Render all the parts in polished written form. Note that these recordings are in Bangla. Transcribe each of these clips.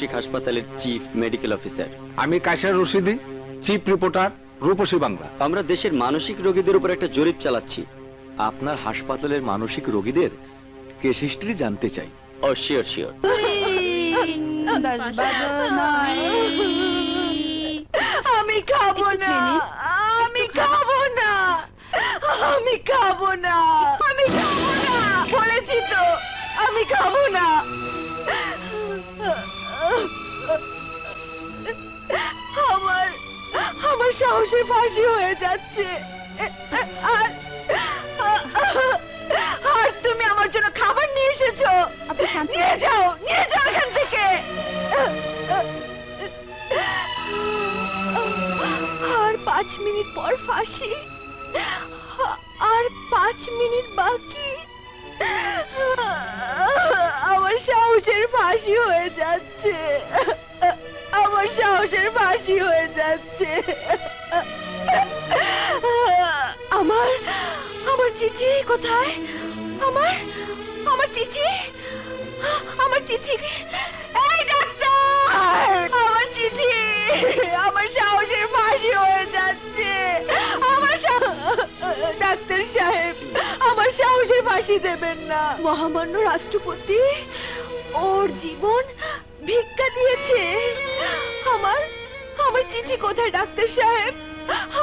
মানসিক হাসপাতালের চিফ মেডিকেল অফিসার। আমি কায়সার রশিদি, চিফ রিপোর্টার, রূপসী বাংলা। আমরা দেশের মানসিক রোগীদের উপর একটা জরিপ চালাচ্ছি। আপনার হাসপাতালের মানসিক রোগীদের কেস হিস্ট্রি জানতে চাই। ও শিওর শিওর। আমি খাবো না, আমি খাবো না, আমি খাবো না, আমি খাবো না, বলেছি তো আমি খাবো না। আমার আমার সাহসের ফাঁসি হয়ে যাচ্ছে। আর আর তুমি আমার জন্য খাবার নিয়ে এসেছো। নিয়ে যাও, নিয়ে যাও এখান থেকে। আর 5 মিনিট পর ফাঁসি, আর 5 মিনিট বাকি। আমার সাহসের ফাঁসি হয়ে যাচ্ছে, আমার সাহসের ফাঁসি হয়ে যাচ্ছে। আমার আমার চিঠি কোথায়? আমার আমার চিঠি, আমার চিঠি। এই ডাক্তার, আমার চিঠি, আমার সাহসের ফাঁসি হয়ে যাচ্ছে। আমার ডাক্তার সাহেব, আমার সাহসের ফাঁসি দেবেন না। মহামান্য রাষ্ট্রপতি ওর জীবন ভিক্ষা দিয়েছে। আমার আমার চিঠি কোথায় ডাক্তার সাহেব?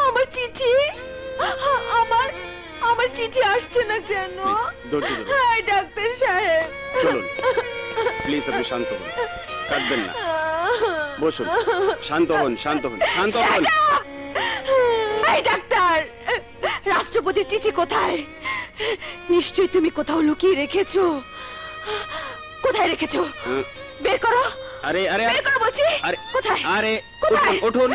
আমার চিঠি, আমার আমার চিঠি আসছে না কেন? হ্যাঁ ডাক্তার সাহেব, চলুন প্লিজ, আপনি শান্ত হন, কাঁদবেন না, বসুন, শান্ত হন, শান্ত হন, শান্ত হন। এই ডাক্তার, রাষ্ট্রপতির চিঠি কোথায়? নিশ্চয়ই তুমি কোথাও লুকিয়ে রেখেছো। কোথায় রেখেছো? বের করো। আরে আরে বের করো বলছি। আরে কোথায়? আরে কোথায়? উঠুন,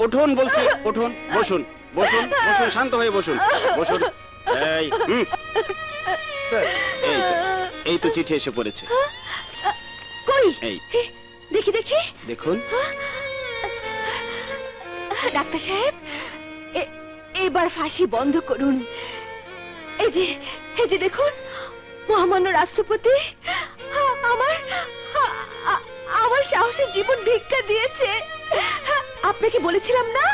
উঠুন বলছি, উঠুন, বসুন, বসুন, বসুন, শান্ত হয়ে বসুন, বসুন। এই এই তো চিঠি এসে পড়েছে। কই? এই দেখি দেখি। দেখুন। ডাক্তার সাহেব, এবার ফাঁসি বন্ধ করুন। এই যে দেখুন, মহামান্য রাষ্ট্রপতি আমার আমার সাহসের জীবন ভিক্ষা দিয়েছে। আপনাকে বলেছিলাম না,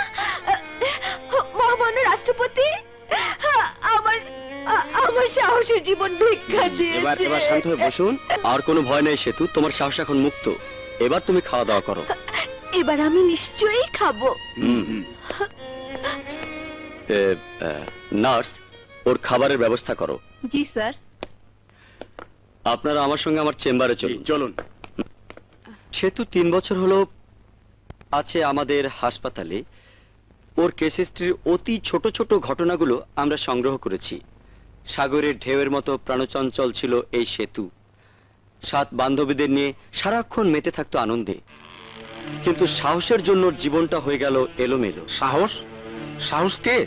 মহামান্য রাষ্ট্রপতি আমার আমার সাহসের জীবন ভিক্ষা দিয়েছে। এবার শান্ত হয়ে বসুন। আর কোনো ভয় নেই সেতু, তোমার সাহস এখন মুক্ত। এবার তুমি খাওয়া দাওয়া করো। এবার আমি নিশ্চয়ই খাবো। নার্স, ওর খাবারের ব্যবস্থা করো। জি স্যার। আপনারা আমার সঙ্গে আমার চেম্বারে চলুন। চলুন। সেতু 3 বছর হলো আছে আমাদের হাসপাতালে। ওর কেস হিস্ট্রির অতি ছোট ছোট ঘটনাগুলো আমরা সংগ্রহ করেছি। সাগরের ঢেউয়ের মতো প্রাণচঞ্চল ছিল এই সেতু। 7 বান্ধবীদের নিয়ে সারাক্ষণ মেতে থাকতো আনন্দে, কিন্তু সাহসের জন্য ওর জীবনটা হয়ে গেল এলোমেলো। সাহস? সাহস কে?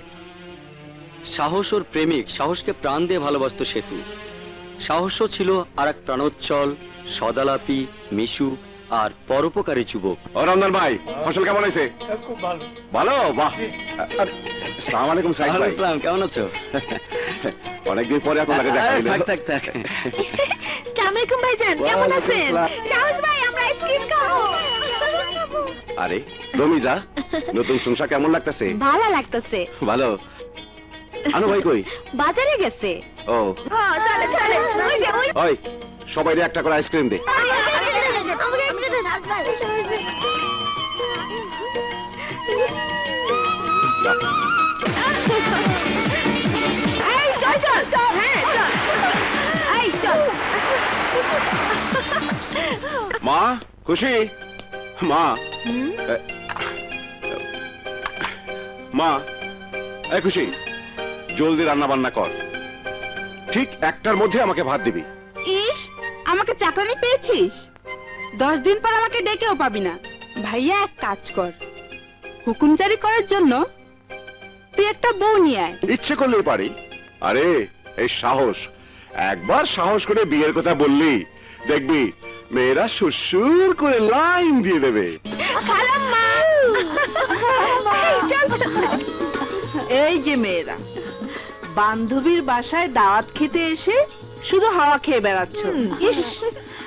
সাহস ওর প্রেমিক। সাহসকে প্রাণ দিয়ে ভালোবাসতো সেতু। সাহসও ছিল আর এক প্রাণোচ্ছল, সদালাপি, মিশুক আর পরোপকারী যুবক। ও রমজান ভাই, ফসল কেমন হয়েছে? খুব ভালো। ভালো? বাহ। আসসালামু আলাইকুম সাইদ ভাই। আসসালাম, কেমন আছো? অনেকদিন পরে আপনাকে দেখা হলো। থাক থাক থাক। আসসালামু আলাইকুম ভাইজান, কেমন আছেন? সাহস ভাই, আমরা আইসক্রিম খাবো। আরে রমিজা, নতুন সংসার কেমন লাগতেছে? ভালো লাগতেছে। ভালো। আনো ভাই কই? বাজারে গেছে। ও হ্যাঁ, চলে চলে। ওই সবাই একটা করে আইসক্রিম দে। এই চল চল চল, হ্যাঁ চল। এই চল। মা খুশি? মা, মা, এই খুশি, জলদি রান্না বান্না কর। ঠিক 1টার মধ্যে আমাকে ভাত দিবি। ইস, আমাকে চাকরানি পেয়েছিস? 10 দিন পর আমাকে ডেকেও পাবি না। ভাইয়া, এক কাজ কর, হুকুম জারি করার জন্য তুই একটা বউ নিয়ে আয়। ইচ্ছে করলেই পারি। আরে এই সাহস, একবার সাহস করে বিয়ের কথা বললি, দেখবি মেয়েরা সুসুর করে লাইন দিয়ে দেবে। খালাম্মা। এই যে মেয়েরা বান্ধবীর বাসায় দাওয়াত খেতে এসে শুধু হাওয়া খেয়ে বেড়াচ্ছ। ইস,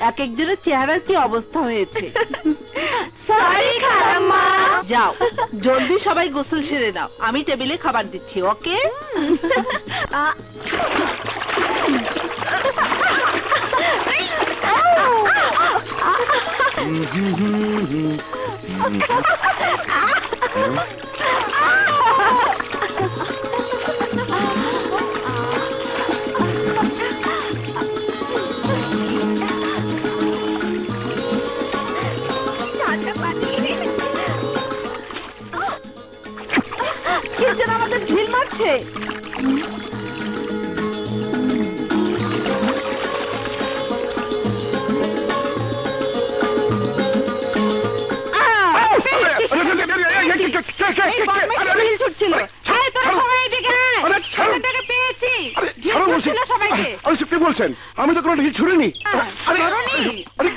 এক একজনের চেহারার কি অবস্থা হয়েছে। সরি খালাম্মা। যাও, জলদি সবাই গোসল সেরে নাও, আমি টেবিলে খাবার দিচ্ছি। ওকে? কে যেন আমাদের ঢিল মারছে। এই বদমাইশ ঢিল ছুটছিল। এই, তোরা সবাই এদিকে আয়। আরে, ছাড়ুন। ছেলেটাকে পেয়েছি। আরে, ঢিল ছাড়ুন বলছি। ছুটছিল সবাইকে। আরে কি বলছেন? আমি তো কোনো ঢিল ছুড়িনি। আরে, ছুড়োনি? আরে,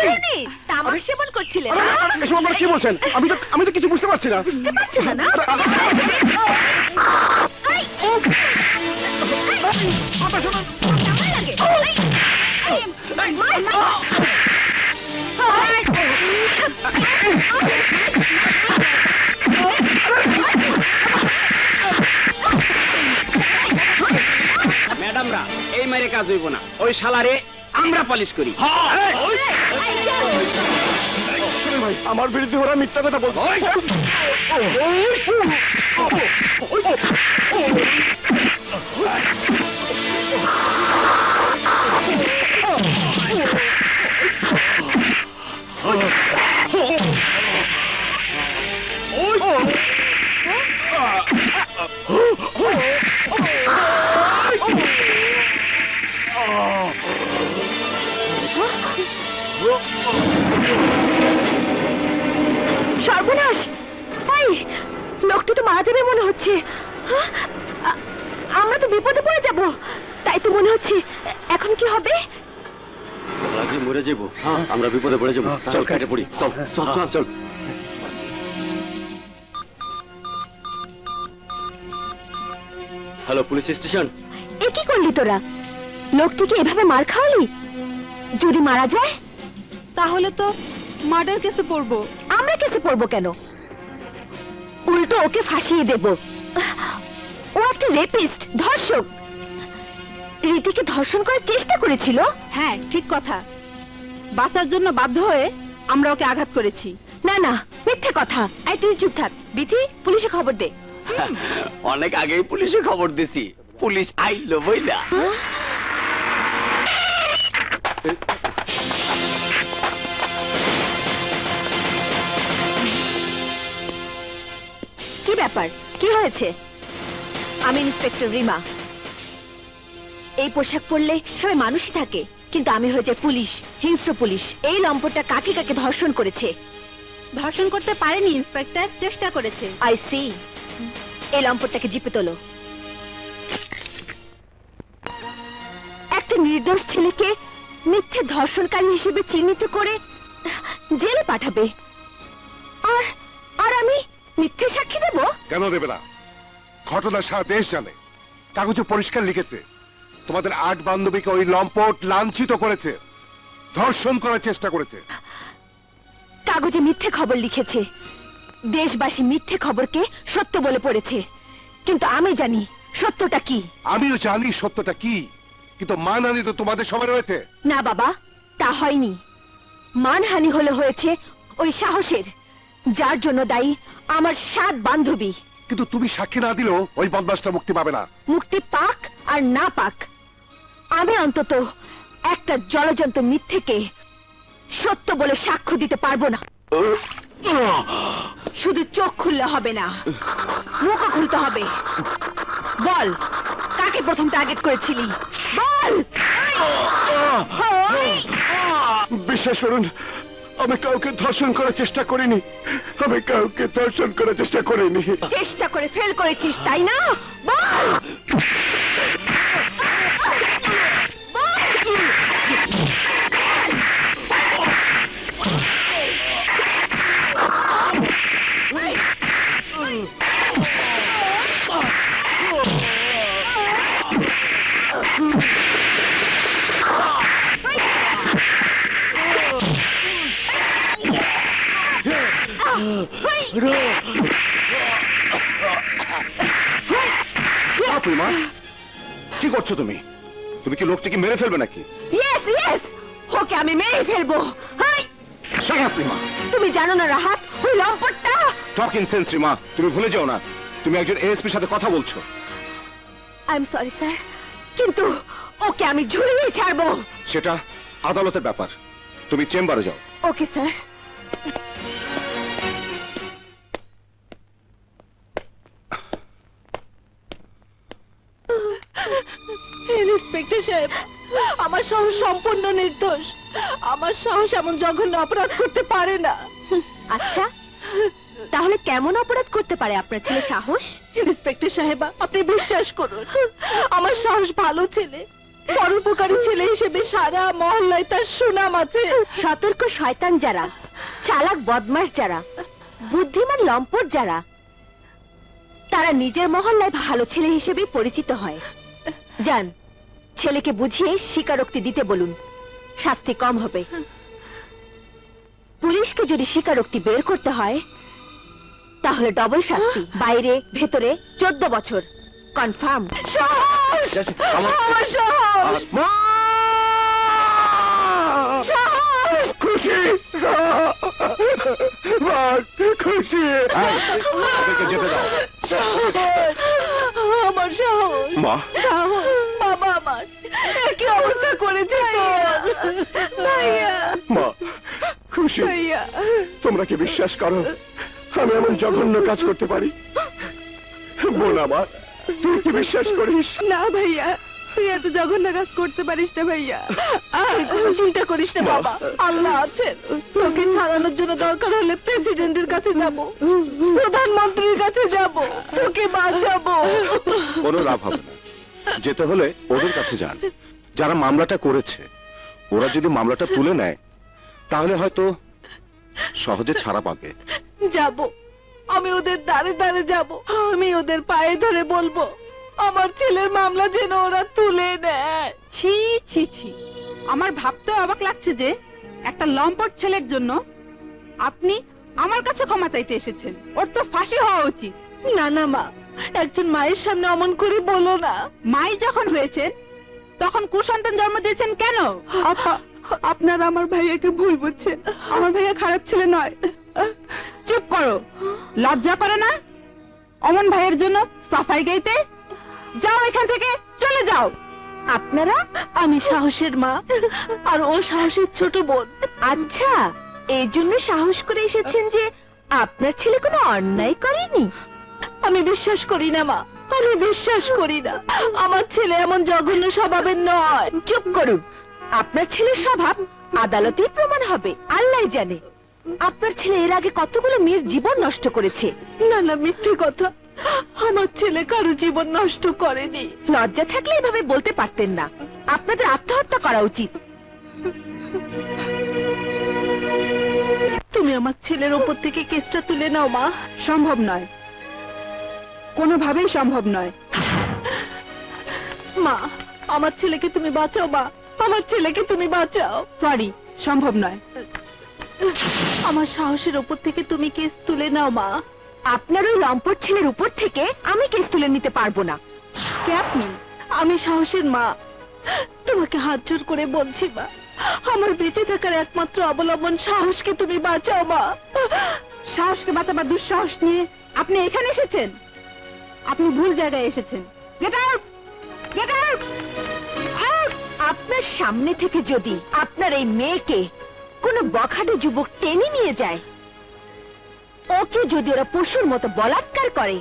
শুনি, তামাক সেবন করছিলে না? এসব আপনারা কি বলছেন? আমি তো কিছু বুঝতে পারছি না। বুঝতে পারছো না না? কেমন লাগে? ম্যাডামরা, এই মারে কাজ হইব না। ওই শালারে আমরা পালিশ করি। শুনুন ভাই, আমার বিরুদ্ধে ওরা মিথ্যা কথা বলছে। সর্বনাশ! এই লোকটা তো মারা যাবে মনে হচ্ছে। হ্যাঁ? আমরা তো বিপদে পড়ে যাব। তাই তো মনে হচ্ছে। এখন কি হবে? আগে মরে যাবো। আমরা বিপদে পড়ে যাবো। চল কেটে পড়ি। চল চল চল চল। Hello, police station. এ কি করলি তোরা? লোকটিকে এভাবে মার খাওয়ালি? যদি মারা যায় তাহলে তো মার্ডার কেসে পড়বো। আমরা কেসে পড়বো কেন? উল্টো ওকে ফাঁসিয়ে দেব। ও একটা রেপিস্ট, ধর্ষক। রীতিকে ধর্ষণ করার চেষ্টা করেছিল। হ্যাঁ, ঠিক কথা। বাঁচার জন্য বাধ্য হয়ে আমরা ওকে আঘাত করেছি। না না, মিথ্যে কথা। এই তুই চুপ থাক। বিথি, পুলিশে খবর দে। অনেক আগেই পুলিশে খবর দিছি। পুলিশ আইলো বইলা। কি ব্যাপার? কি হয়েছে? আমি ইন্সপেক্টর রিমা। এই পোশাক পরলে সবাই মানুষই থাকে, কিন্তু আমি হয়ে যাই পুলিশ, হিংস্র পুলিশ। এই লম্পটটা কাকে কাকে ধর্ষণ করেছে? ধর্ষণ করতে পারেনি ইন্সপেক্টর, চেষ্টা করেছে। I see. এই লম্পটটাকে জিপে তোলো। একটা নির্দোষ ছেলেকে মিথ্যে ধর্ষণকারী হিসেবে চিহ্নিত করে জেলে পাঠাবে, আর আর আমি মিথ্যে সাক্ষী দেব? কেন দেবে না? ঘটনা সারা দেশ জানে। কাগজে পরিষ্কার লিখেছে তোমাদের 8 বান্ধবীকে ওই লম্পট লাঞ্ছিত করেছে, ধর্ষণ করার চেষ্টা করেছে। কাগজে মিথ্যে খবর লিখেছে, দেশবাসী মিথ্যে খবরকে সত্য বলে পড়েছে, কিন্তু আমি জানি সত্যটা কি। আমিও জানি সত্যটা কি, কিন্তু মানহানি তো তোমাদের সবার হয়েছে। না বাবা, তা হয়নি। মানহানি হলে হয়েছে ওই সাহসের, যার জন্য দায়ী আমার 7 বান্ধবী। কিন্তু তুমি সাক্ষী না দিলেও ওই বদমাসটা মুক্তি পাবে না। মুক্তি পাক আর না পাক, আমি অন্তত একটা জলজন্ত মিথ্যেকে সত্য বলে সাক্ষ্য দিতে পারবো না। শুধু চোখ খুললে হবে না, মুখও খুলতে হবে। বল, কাকে প্রথম টার্গেট করেছিলি? বল। বিশ্বাস করুন, আমি কাউকে ধর্ষণ করার চেষ্টা করিনি। আমি কাউকে ধর্ষণ করার চেষ্টা করিনি। চেষ্টা করে ফেল করেছিস, তাই না? বল। বল। প্রিমা, কি করছো তুমি? তুমি কি লোকটিকে মেরে ফেলবে নাকি? ইয়েস ইয়েস, ওকে আমি মেরে ফেলবো। হাই, প্রিমা, তুমি জানো না রাহাত, ওই লম্পটটা। টক ইন সেন্স রিমা, তুমি ভুলে যাও না তুমি একজন এএসপির সাথে কথা বলছো। আই এম সরি স্যার, কিন্তু ওকে আমি ঝুলিয়ে ছাড়বো। সেটা আদালতের ব্যাপার, তুমি চেম্বারে যাও। Okay sir. ইন্সপেক্টর সাহেব, আমার সাহস সম্পূর্ণ নির্দোষ। আমার সাহস এমন জঘন্য অপরাধ করতে পারে না। আচ্ছা, তাহলে কেমন অপরাধ করতে পারে আপনার ছেলে সাহস? ইন্সপেক্টর সাহেবা, আপনি বিশ্বাস করুন, আমার সাহস ভালো ছেলে, পরোপকারী ছেলে হিসেবে সারা মহল্লায় তার সুনাম আছে। সতর্ক শয়তান যারা, চালাক বদমাশ যারা, বুদ্ধিমান লম্পট যারা, তারা নিজের মহল্লায় ভালো ছেলে হিসেবে পরিচিত হয়। যান, ছেলেকে বুঝিয়ে স্বীকারোক্তি দিতে বলুন, শাস্তি কম হবে। পুলিশকে যদি স্বীকারোক্তি বের করতে হয় তাহলে ডবল শাস্তি, বাইরে ভেতরে 14 বছর কনফার্ম। খুশি খুশি, ওদেরকে যেতে দাও। আমার সাহস, মা, বাবা আমার কি অবস্থা করেছে ভাইয়া। মা, খুশি, ভাইয়া, তোমরা কি বিশ্বাস করো আমি এমন জঘন্য কাজ করতে পারি? বোন আমার, তুই কি বিশ্বাস করিস? না ভাইয়া, তুই এত জঘন্য কাজ করতে পারিস না ভাইয়া। তুই কোনো চিন্তা করিস না বাবা, আল্লাহ আছেন। তোকে ছাড়ানোর জন্য দরকার হলে প্রেসিডেন্টের কাছে যাব, প্রধানমন্ত্রীর কাছে যাব, তোকে বাঁচাবো। কোনো লাভ হবে না, যেতে হলে ওদের কাছে যান, যারা মামলাটা করেছে। ওরা যদি মামলাটা তুলে নেয় তাহলে হয়তো সহজে ছাড়া পাবে। যাব, আমি ওদের দ্বারে দ্বারে যাব, আমি ওদের পায়ে ধরে বলবো আমার ছেলের মামলা যেন ওরা তুলে নেয়। ছি ছি ছি, আমার ভাবতেও অবাক লাগছে যে একটা লম্পট ছেলের জন্য আপনি আমার কাছে ক্ষমা চাইতে এসেছেন। ওর তো ফাঁসি হওয়া উচিত। না না মা, একজন মায়ের সামনে অমন করে বলো না। মাই যখন হয়েছেন তখন কুসন্তান জন্ম দিয়েছেন কেন? আপনারা আমার ভাইয়াকে ভুল বুঝছেন, আমার ভাইয়া খারাপ ছেলে নয়। চুপ করো, লজ্জা করে না অমন ভাইয়ের জন্য সাফাই গাইতে? যাও এখান থেকে, চলে যাও। আপনারা? আমি সাহসের মা আর ও সাহসের ছোট বোন। আচ্ছা, এই জন্য সাহস করে এসেছেন যে আপনার ছেলে কোনো অন্যায় করেনি? আমি বিশ্বাস করি না মা, আমি বিশ্বাস করি না। আমার ছেলে এমন জঘন্য স্বভাবের নয়। চুপ করুন, আপনার ছেলের স্বভাব আদালতেই প্রমাণ হবে। আল্লাহ জানে আপনার ছেলে এর আগে কতগুলো মেয়ের জীবন নষ্ট করেছে। না না, মিথ্যে কথা, আমার ছেলে কারো জীবন নষ্ট করেনি। লজ্জা থাকলে এভাবে বলতে পারতেন না। আপনাদের আত্মহত্যা করা উচিত। তুমি আমার ছেলের ওপর থেকে কেসটা তুলে নাও মা। সম্ভব নয়, কোনোভাবেই সম্ভব নয়। মা, আমার ছেলেকে তুমি বাঁচাও মা, আমার ছেলেকে তুমি বাঁচাও। সরি, সম্ভব নয়। আমার সাহসের ওপর থেকে তুমি কেস তুলে নাও মা। আপনার ওই লম্পট ছেলের উপর থেকে আমি কেস তুলে নিতে পারবো না। কে আপনি? আমি সাহসের মা, তোমাকে হাত জোর করে বলছি মা, আমার বেঁচে থাকার একমাত্র অবলম্বন সাহসকে তুমি বাঁচাও মা। সাহসকে বাঁচাবার দুঃসাহস নিয়ে আপনি এখানে এসেছেন? আপনি ভুল জায়গায় এসেছেন। Get out, get out. আপনার সামনে থেকে যদি আপনার এই মেয়েকে কোনো বখাটে যুবক টেনে নিয়ে যায়, ওকে যদি ওরা পশুর মতো বলাৎকার করে,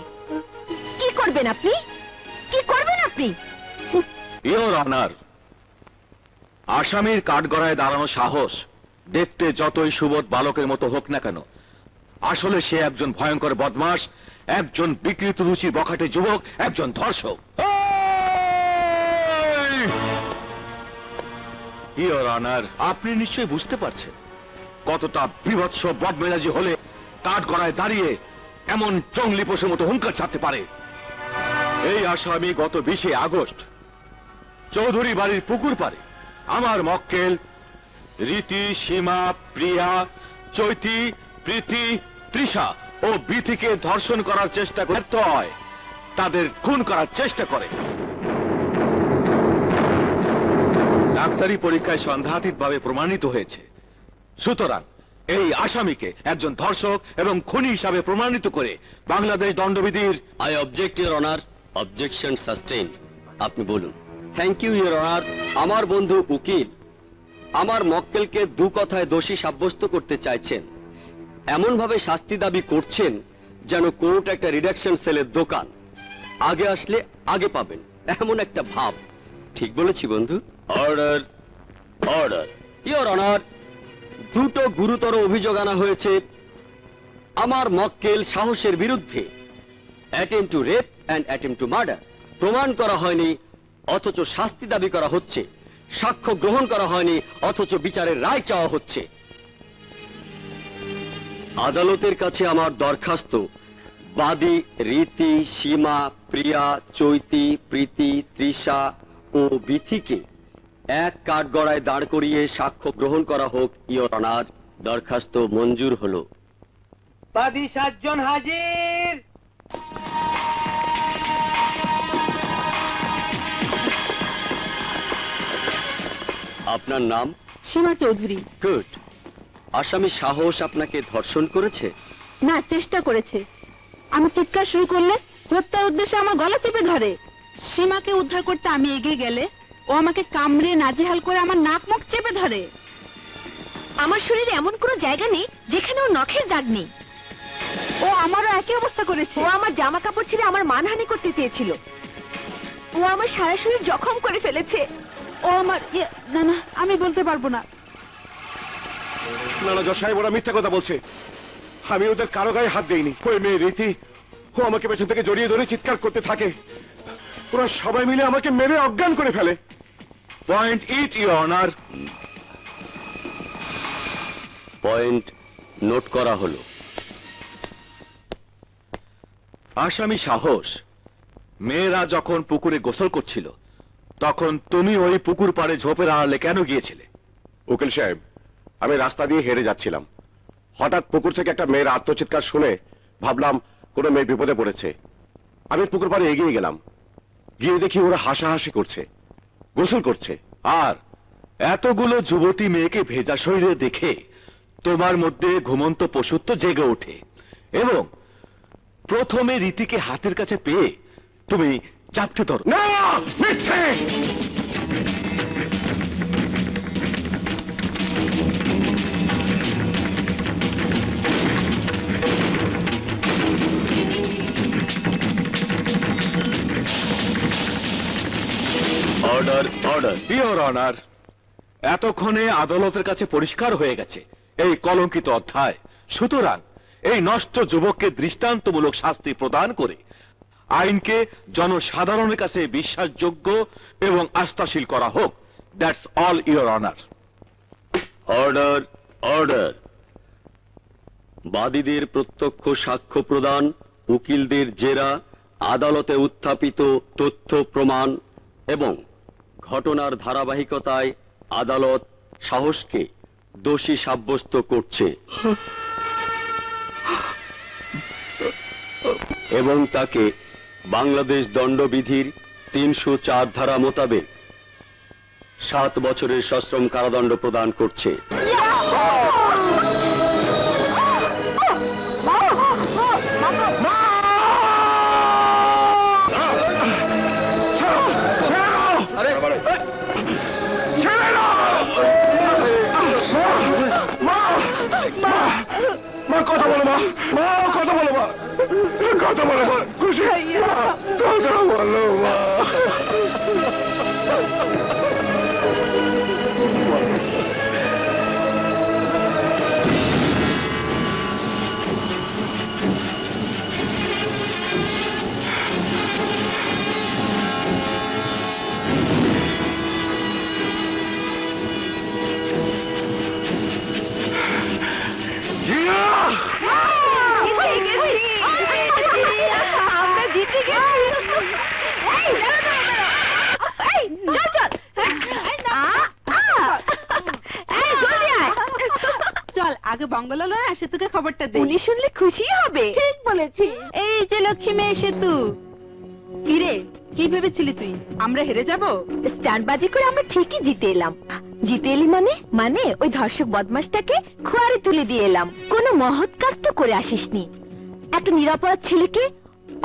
কি করবেন আপনি? কি করবেন আপনি? ইওর অনার, আসামির কাঠগড়ায় দাঁড়ানো সাহস দেখতে যতই সুবোধ বালকের মতো হোক না কেন, আসলে সে একজন ভয়ঙ্কর বদমাশ, একজন বিকৃত রুচির বখাটে যুবক, একজন ধর্ষক। ইওর অনার, আপনি নিশ্চয়ই বুঝতে পারছেন কতটা বিভৎস বদমেজাজি হলে কাঠগড়ায় দাঁড়িয়ে এমন জঙ্গলি পশুর মতো হুঙ্কার ছাড়তে পারে। এই আসামি গত 20 আগস্ট চৌধুরী বাড়ির পুকুর পাড়ে আমার মক্কেল রীতি, সীমা, প্রিয়া, চৈতি, প্রীতি, তৃষা ও বিথিকে ধর্ষণ করার চেষ্টা করতে হয়, তাদের খুন করার চেষ্টা করে। ডাক্তারি পরীক্ষায় সন্দেহাতীতভাবে প্রমাণিত হয়েছে। সুতরাং এই আসামিকে একজন ধর্ষক এবং খুনি হিসাবে প্রমাণিত করে বাংলাদেশ দণ্ডবিধির I object your honour. Objection sustain. আপনি বলুন। Thank you your honour. আমার বন্ধু উকিল আমার মক্কেলকে দু কথায় দোষী সাব্যস্ত করতে চাইছেন, এমন ভাবে শাস্তি দাবি করছেন যেন কোর্ট একটা রিডাকশন সেলের দোকান, আগে আসলে আগে পাবেন, এমন একটা ভাব। ঠিক বলেছি বন্ধু? Order, order. ইওর অনার, দুটো গুরুতর অভিযোগ আনা হয়েছে আমার মক্কেল সাহসের বিরুদ্ধে। Attempt to rape and attempt to murder. প্রমাণ করা হয়নি অথচ শাস্তি দাবি করা হচ্ছে, সাক্ষ্য গ্রহণ করা হয়নি অথচ বিচারের রায় চাওয়া হচ্ছে। আদালতের কাছে আমার দরখাস্ত, বাদী রীতি, সীমা, প্রিয়া, চৈতি, প্রীতি, তৃষা ও বিথিকে এক কাঠগড়ায় দাঁড় করিয়ে সাক্ষ্য গ্রহণ করা হোক। ইওর অনার, দরখাস্ত মঞ্জুর হলো। বাদী 7 জন হাজির। আপনার নাম? সীমা চৌধুরী। গুড। আসামি সাহস আপনাকে ধর্ষণ করেছে? না, চেষ্টা করেছে। আমি চিৎকার শুরু করলে হত্যার উদ্দেশ্যে আমার গলা চেপে ধরে। সীমাকে উদ্ধার করতে আমি এগিয়ে গেলে ও আমাকে কামড়ে নাজেহাল করে আমার নাক মুখ চেপে ধরে। আমার শরীরে এমন কোনো জায়গা নেই যেখানে ওর নখের দাগ নেই। ও আমারও একই অবস্থা করেছে। ও আমার জামা কাপড় ছিঁড়ে আমার মানহানি করতে চেয়েছিল। ও আমার সারা শরীর জখম করে ফেলেছে। ও আমার না না, আমি বলতে পারবো না। না না, জজ সাহেব, ওরা মিথ্যা কথা বলছে। আমি ওদের কারো গায়ে হাত দেইনি। ওই মেয়ে রীতি, ও আমাকে পেছন থেকে জড়িয়ে ধরে চিৎকার করতে থাকে। ওরা সবাই মিলে আমাকে মেরে অজ্ঞান করে ফেলে। Point it, your honour. Point note করা হলো। আসামি সাহস, মেয়েরা যখন পুকুরে গোসল করছিল তখন তুমি ওই পুকুর পাড়ে ঝোপের আড়ালে কেন গিয়েছিলে? উকিল সাহেব, আমি রাস্তা দিয়ে হেঁটে যাচ্ছিলাম। হঠাৎ পুকুর থেকে একটা মেয়ের আত্মচিৎকার শুনে ভাবলাম কোনো মেয়ে বিপদে পড়েছে। আমি পুকুর পাড়ে এগিয়ে গেলাম, গিয়ে দেখি ওরা হাসাহাসি করছে, গোসল করছে। আর এতগুলো যুবতী মেয়েকে ভেজা শরীরে দেখে তোমার মধ্যে ঘুমন্ত পশুত্ব জেগে ওঠে এবং প্রথমে রীতিকে হাতের কাছে পেয়ে তুমি চাপটে ধরো। না, মিথ্যে! Order, order. ইওর অনার, এতক্ষণে আদালতের কাছে পরিষ্কার হয়ে গেছে এই কলঙ্কিত অধ্যায়। সুতরাং এই নষ্ট যুবককে দৃষ্টান্তমূলক শাস্তি প্রদান করে আইনকে জনসাধারণের কাছে বিশ্বাসযোগ্য এবং আস্থাশীল করা হোক। That's all, your honour. Order, order. বাদীদের প্রত্যক্ষ সাক্ষ্য প্রদান, উকিলদের জেরা, আদালতে উত্থাপিত তথ্য প্রমাণ এবং ঘটনার ধারাবাহিকতায় আদালত সাহসকে দোষী সাব্যস্ত করছে এবং তাকে বাংলাদেশ দণ্ডবিধির 304 ধারা মোতাবেক 7 বছরের সশ্রম কারাদণ্ড প্রদান করছে। মা, কথা বলো মা, মা কথা বলো মা, কথা বলো মা, খুশি, কথা বলো মা। আমরা জিতে গেছি। এই, দাঁড়াও, দাঁড়াও, দাঁড়াও। এই, চল, চল। আগে বঙ্গলালয় আসে তোকে খবরটা দে। উনি শুনলে খুশি হবে। ঠিক বলেছিস। এই যে লক্ষ্মী মেয়ে সেতু, কিরে কি ভেবেছিলি তুই আমরা হেরে যাব? স্ট্যান্ডবাজি করে আমরা ঠিকই জিতে এলাম। জিতে এলি মানে? মানে ওই ধর্ষক বদমাশটাকে খোয়ারে তুলে দিয়ে এলাম। কোনো মহৎ কাজ তো করে আসিসনি, একটা নিরাপরাধ ছেলেকে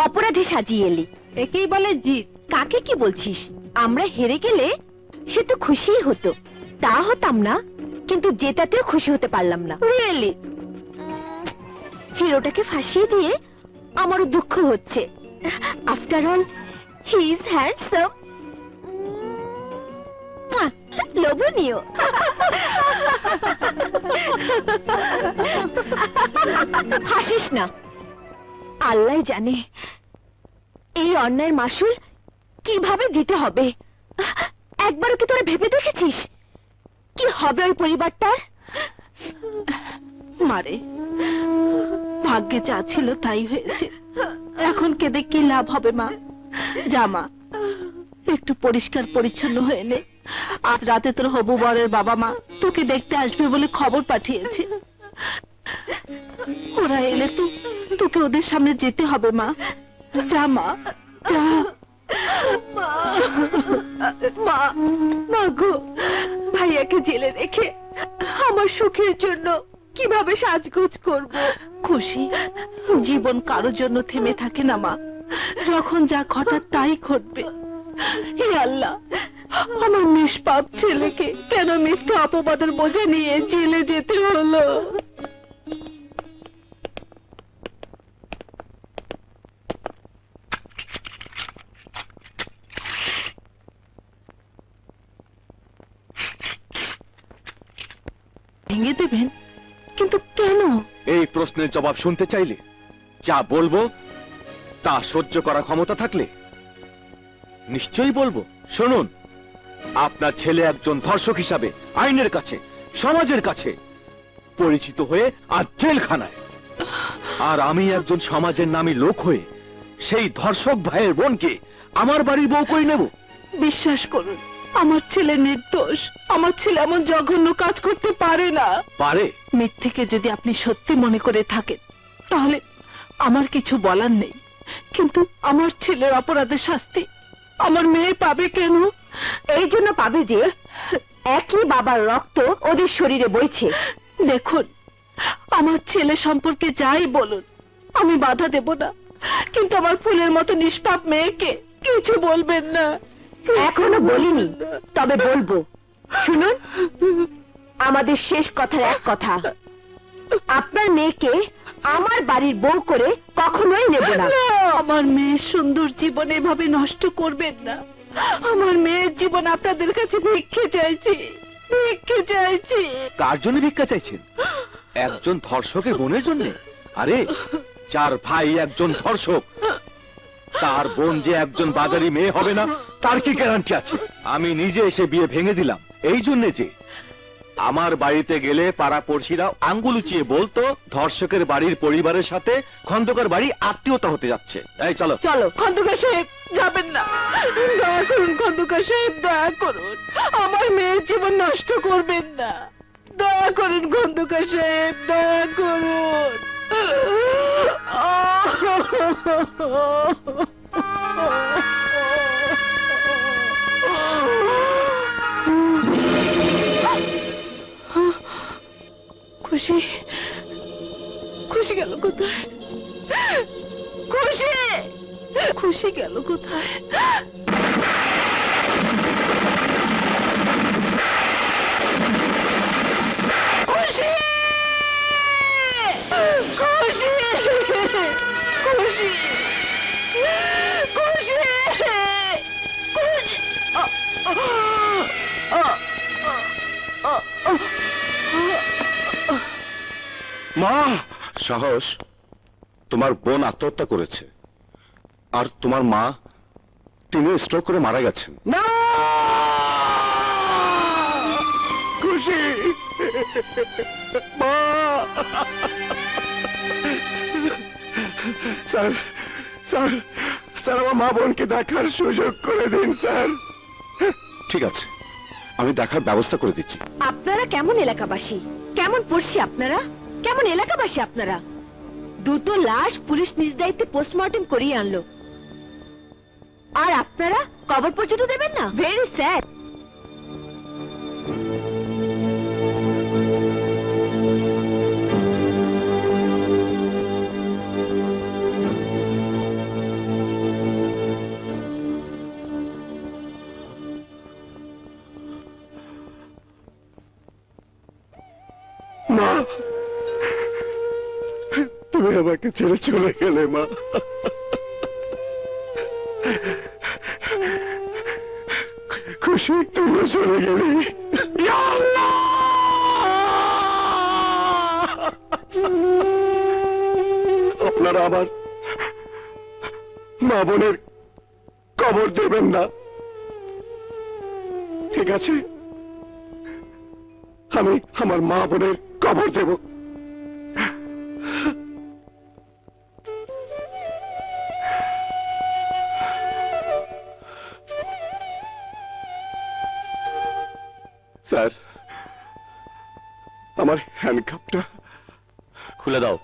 অপরাধী সাজিয়ে এলি। একেই বলে জিত। কাকে কি বলছিস? আমরা হেরে গেলে সে তো খুশিই হতো, তা হতাম না, কিন্তু জেতাতেও খুশি হতে পারলাম না। রিয়েলি হিরোটাকে ফাঁসিয়ে দিয়ে আমারও দুঃখ হচ্ছে। After all he is handsome, লোভনীয়। হাসিস না, আল্লাহ জানে এই অন্যায়ের মাসুল কিভাবে দিতে হবে। একবারও কি তোরা ভেবে দেখেছিস কি হবে ওই পরিবারটার? মারে, ভাগ্যে যা ছিল তাই হয়েছে, এখন কেঁদে কি লাভ হবে মা? জামা একটু পরিষ্কার পরিচ্ছন্ন হয়ে নে। আজ রাতে তোর হবু বরের বাবা মা তোকে দেখতে আসবে বলে খবর পাঠিয়েছে। ওরা এলে তো তোকে ওদের সামনে যেতে হবে মা। যা মা, যা। মা, মা গো, ভাইয়াকে জেলে রেখে আমার সুখের জন্য কিভাবে সাজগোজ করব? খুশি, জীবন কারোর জন্য থেমে থাকে না মা, যখন যা ঘটার তাই ঘটবে। হে আল্লাহ, আমার নিষ্পাপ ছেলেকে কেন মিথ্যা অপবাদের বোঝা নিয়ে জেলে যেতে হলো? ভেঙে দেবেন, কিন্তু কেন? এই প্রশ্নের জবাব শুনতে চাইলে যা বলবো তা সহ্য করার ক্ষমতা থাকলে নিশ্চয়ই বলবো। শুনুন, আপনার ছেলে একজন ধর্ষক হিসাবে আইনের কাছে, সমাজের কাছে পরিচিত হয়ে আজ জেলখানায়, আর আমি একজন সমাজের নামী লোক হয়ে সেই ধর্ষক ভাইয়ের বোনকে আমার বাড়ির বউ করে নেব। বিশ্বাস করুন, আমার ছেলে নির্দোষ। আমার ছেলে এমন জঘন্য কাজ করতে পারে না। পারে? মিথ্যেকে যদি আপনি সত্যি মনে করে থাকেন তাহলে আমার কিছু বলার নেই, কিন্তু আমার ছেলের অপরাধের শাস্তি আমার মেয়ে পাবে কেন? এই জন্য পাবে যে একই বাবার রক্ত ওদের শরীরে বইছে। দেখুন, আমার ছেলে সম্পর্কে যাই বলুন আমি বাধা দেব না, কিন্তু আমার ফুলের মতো নিষ্পাপ মেয়েকে কিছু বলবেন না। এখনো বলিনি, তবে বলবো। শুনুন, আমাদের শেষ কথার এক কথা, আপনার মেয়েকে আমার বাড়ির বউ করে কখনোই নেব না। আমার মেয়ের সুন্দর জীবন এভাবে নষ্ট করবেন না। আমার মেয়ের জীবন আপনাদের কাছে ভিক্ষে চাইছি, ভিক্ষে চাইছি। কার জন্য ভিক্ষা চাইছেন? একজন ধর্ষকের বোনের জন্য? আরে, যার ভাই একজন ধর্ষক তার বোন যে একজন বাজারি মেয়ে হবে না তার কি গ্যারান্টি আছে? আমি নিজে এসে বিয়ে ভেঙে দিলাম এই জন্যে যে আমার বাড়িতে গেলে পাড়াপড়শিরা আঙ্গুল উঁচিয়ে বলতো ধর্ষকের বাড়ির পরিবারের সাথে খন্দকার বাড়ি আত্মীয়তা হতে যাচ্ছে। এই চলো চলো। খন্দকার সাহেব, যাবেন না, দয়া করুন। খন্দকার সাহেব, দয়া করুন, আমার মেয়ের জীবন নষ্ট করবেন না। দয়া করুন খন্দকার সাহেব, দয়া করুন। খুশি, খুশি গেল কোথায়? খুশি, খুশি গেল কোথায়? খুশি, খুশি, খুশি, খুশি, মা, সাহস, তোমার বোন আত্মহত্যা করেছে আর তোমার মা তিনি স্ট্রোক করে মারা গেছেন। না, খুশি, মা, স্যার, স্যার, স্যার, আমার মা বোনকে দেখার সুযোগ করে দিন স্যার। ঠিক আছে, আমি দেখার ব্যবস্থা করে দিচ্ছি। আপনারা কেমন এলাকাবাসী, কেমন পড়শি আপনারা? কেমন এলাকাবাসী আপনারা? দুটো লাশ পুলিশ নিজ দায়িত্বে পোস্টমর্টেম করিয়ে আনলো, আর আপনারা কবর পর্যন্ত দেবেন না? Very sad. মা, তুমি আমাকে ছেড়ে চলে গেলে মা। খুশি তুমিও চলে গেলি। ইয়া আল্লাহ! আপনারা আমার মা বোনের কবর দেবেন না, ঠিক আছে? আমি আমার মা বোনের কবর দেব। স্যার, আমার হ্যান্ডকাপটা খুলে দাও।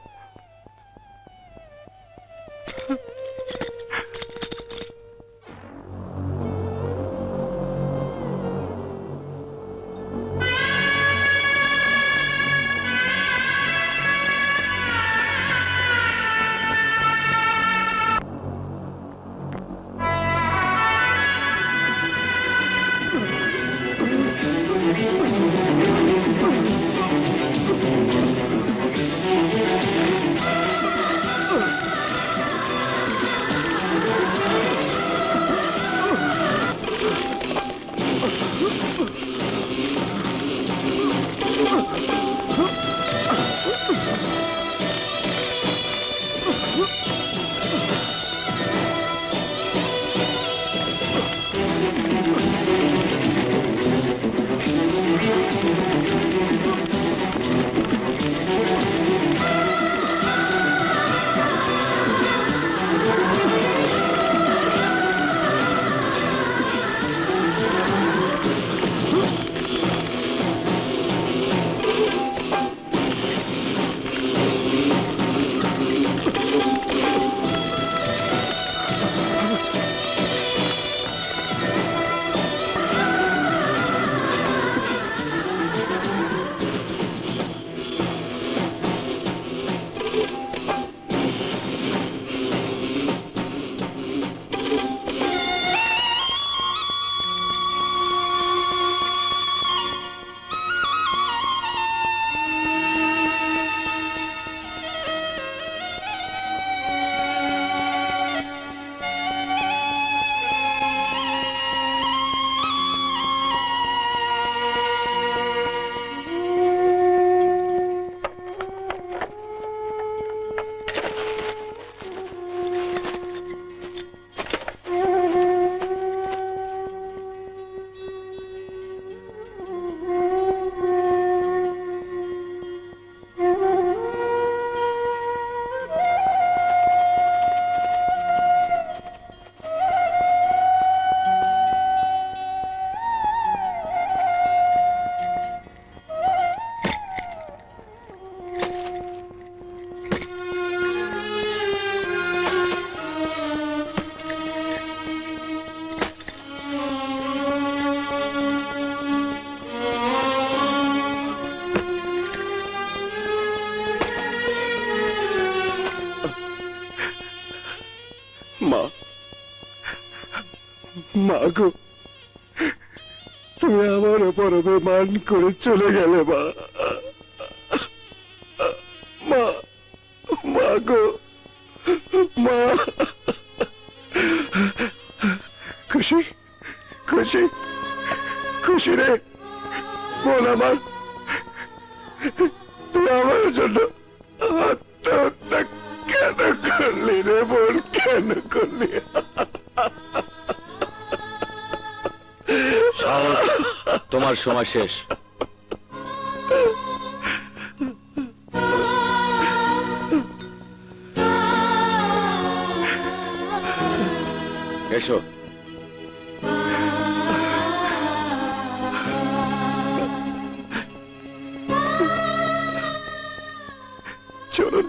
মা, মা গো, তুমি আমার উপর অভিমান করে চলে গেলে মা। মা, মা গো, মা। খুশি, খুশি, খুশি রে বোন আমার, তুই আমার জন্য আত্মহত্যা কেন করলি রে বোন, কেন করলি? তোমার সময় শেষ। এসো। চলুন।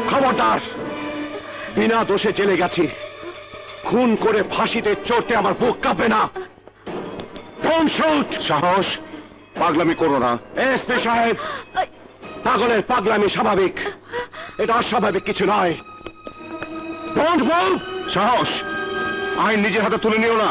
খবরদার, বিনা দোষে জেলে গেছি, খুন করে ফাঁসিতে চড়তে আমার বুক কাঁপে না। Don't shoot! সাহস, পাগলামি করো না। এসপি সাহেব, পাগলের পাগলামি স্বাভাবিক, এটা অস্বাভাবিক কিছু নয়। Don't move! সাহস, আইন নিজের হাতে তুলে নিও না।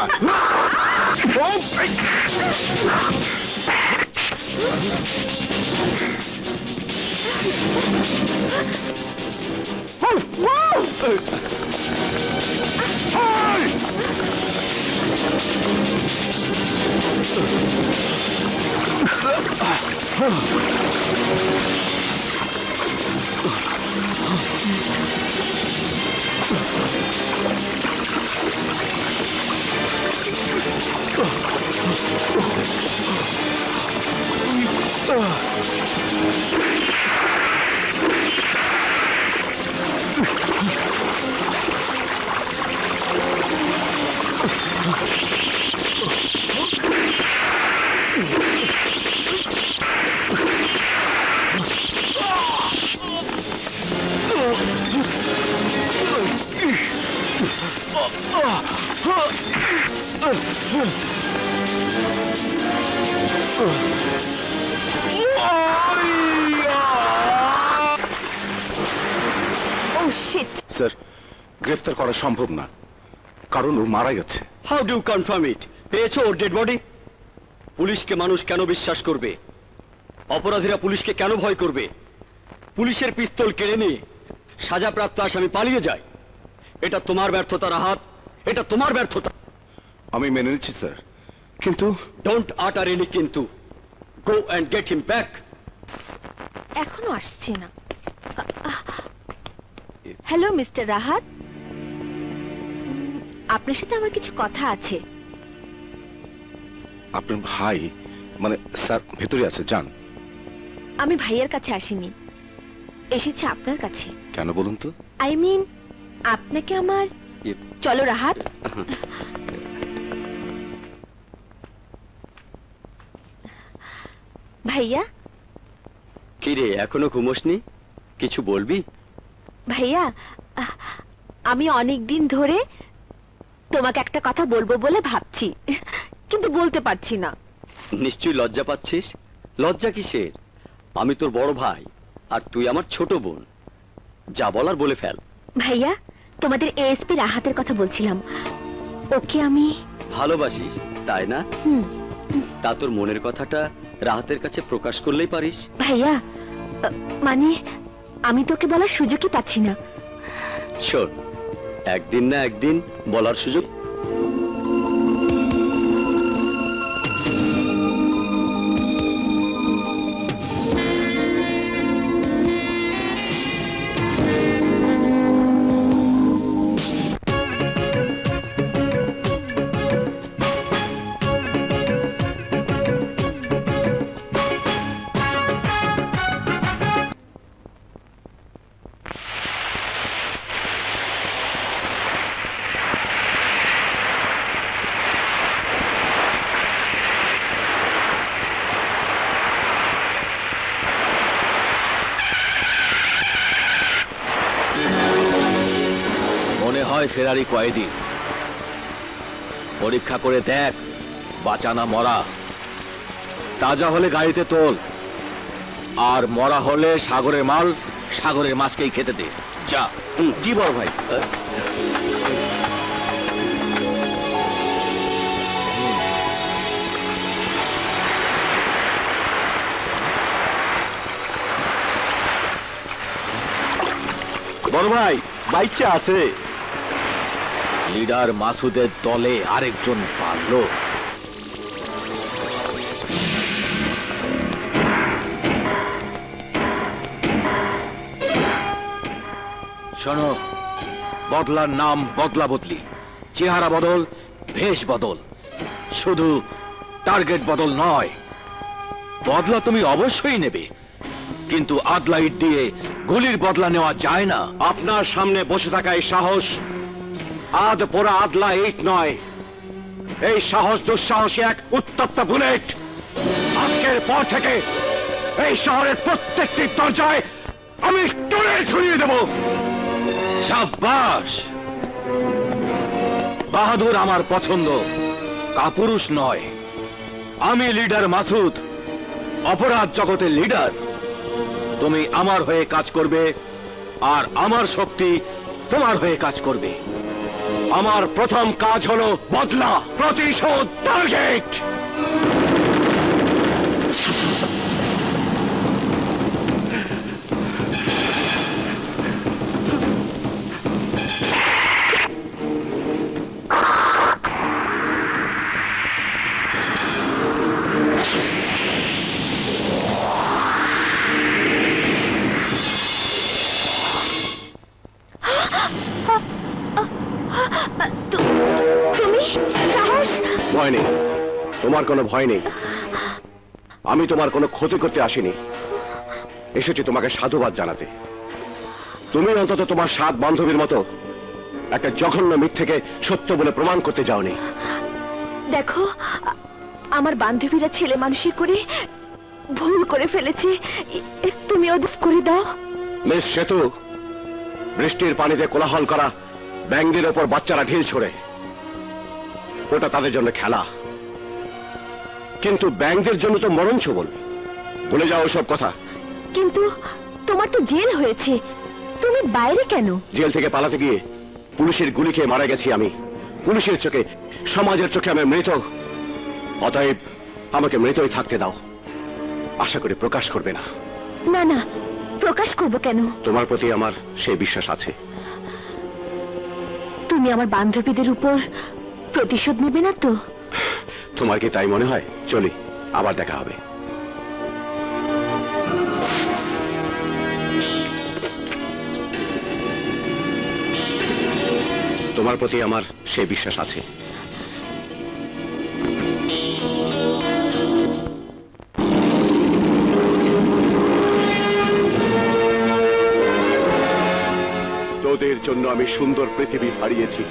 Oh shit! স্যার, গ্রেফতার করা সম্ভব না, কারণ ও মারা গেছে। হাউ ডু কনফার্ম ইট? পেয়েছো ওর ডেড বডি? পুলিশকে মানুষ কেন বিশ্বাস করবে? অপরাধীরা পুলিশকে কেন ভয় করবে? পুলিশের পিস্তল কেড়ে নিয়ে সাজাপ্রাপ্ত আসামি পালিয়ে যায়। এটা তোমার ব্যর্থতা রাহাত, এটা তোমার ব্যর্থতা। আমি মেনে নিচ্ছি স্যার, কিন্তু ডোন্ট আটার এনি কিন্তু। Go and get him back. এখনো আসছে না। হ্যালো মিস্টার রাহাত, আপনার সাথে আমার কিছু কথা আছে। আপনার ভাই, মানে স্যার ভেতরে আছে, যান। আমি ভাইয়ের কাছে আসিনি, এসেছি আপনার কাছে। কেন বলুন তো? আই মিন আপনাকে আমার। চলো রাহাত। ভাইয়া। কি রে, এখনো ঘুমোসনি? কিছু বলবি? ভাইয়া, আমি অনেক দিন ধরে তোমাকে একটা কথা বলবো বলে ভাবছি, কিন্তু বলতে পারছি না। নিশ্চয়ই লজ্জা পাচ্ছিস। লজ্জা কিসের? আমি তোর বড় ভাই আর তুই আমার ছোট বোন, যা বলার বলে ফেল। ভাইয়া, তোমাদের এএসপি রাহাতের কথা বলছিলাম। ওকে আমি ভালোবাসিস তাই না? তা তোর মনের কথাটা রাহাতের কাছে প্রকাশ করলেই পারিস। ভাইয়া, মানে আমি তোকে বলার সুযোগই পাচ্ছি না। শোন, একদিন না একদিন বলার সুযোগ। মনে হয় ফেরারি কয়েদি। পরীক্ষা করে দেখ, বাঁচা না মরা। তাজা হলে গাড়িতে তোল, আর মরা হলে সাগরের মাল সাগরের মাছকেই খেতে দে। যা। জি বড় ভাই। বড় ভাই, বাইচ্চা আছে। লিডার মাসুদের দলে আরেকজন পারলো। শোনো, বদলার নাম বদলা বদলি, চেহারা বদল, ভেষ বদল, শুধু টার্গেট বদল নয়, বদলা তুমি অবশ্যই নেবে, কিন্তু আদলা ইট দিয়ে গুলির বদলা নেওয়া যায় না। আপনার সামনে বসে থাকা এই সাহস আদ পোড়া আদলা ইট নয়, এই সাহস দুঃসাহসী এক উত্তপ্ত বুলেট। আজকের পর থেকে এই শহরের প্রত্যেকটি দরজায় আমি টুরে ছড়িয়ে দেব। সাব্বাস, বাহাদুর আমার পছন্দ, কাপুরুষ নয়। আমি লিডার মাসুদ, অপরাধ জগতের লিডার। তুমি আমার হয়ে কাজ করবে, আর আমার শক্তি তোমার হয়ে কাজ করবে। আমার প্রথম কাজ হলো বদলা, প্রতিশোধ, টার্গেট। তুমি সাহস? ভয় নেই, তোমার কোনো ভয় নেই। আমি তোমার কোনো ক্ষতি করতে আসিনি, এসেছি তোমাকে সাধুবাদ জানাতে। তুমি অন্তত তোমার 7 বান্ধবীর মতো একটা জঘন্য মিথ্যেকে সত্য বলে প্রমাণ করতে যাওনি। দেখো, আমার বান্ধবীরা ছেলে মানুষই করে ভুল করে ফেলেছে, তুমি ওদের করে দাও। মিস সেতু, বৃষ্টির পানিতে কোলাহল করা ব্যাঙের ওপর বাচ্চারা ঢিল ছোড়ে, ওটা তাদের জন্য খেলা। কিন্তু ব্যাঙের জন্য তো মরণ ছবল। ভুলে যাও সব কথা। কিন্তু তোমার তো জেল হয়েছে, তুমি বাইরে কেন? জেল থেকে পালাতে গিয়ে পুলিশের গুলি খেয়ে মারা গেছি আমি। পুলিশের চোখে, সমাজের চোখে আমি মৃত। অতএব আমাকে মৃতই থাকতে দাও। আশা করি প্রকাশ করবে না। না না, প্রকাশ করব কেন? তোমার প্রতি আমার সেই বিশ্বাস আছে। তুমি আমার বান্ধবীদের উপর প্রতিশোধ নেবে না তো? তোমার কি তাই মনে হয়? চলি, আবার দেখা হবে। তোমার প্রতি আমার সেই বিশ্বাস আছে। তোদের জন্য আমি সুন্দর পৃথিবী হারিয়েছি,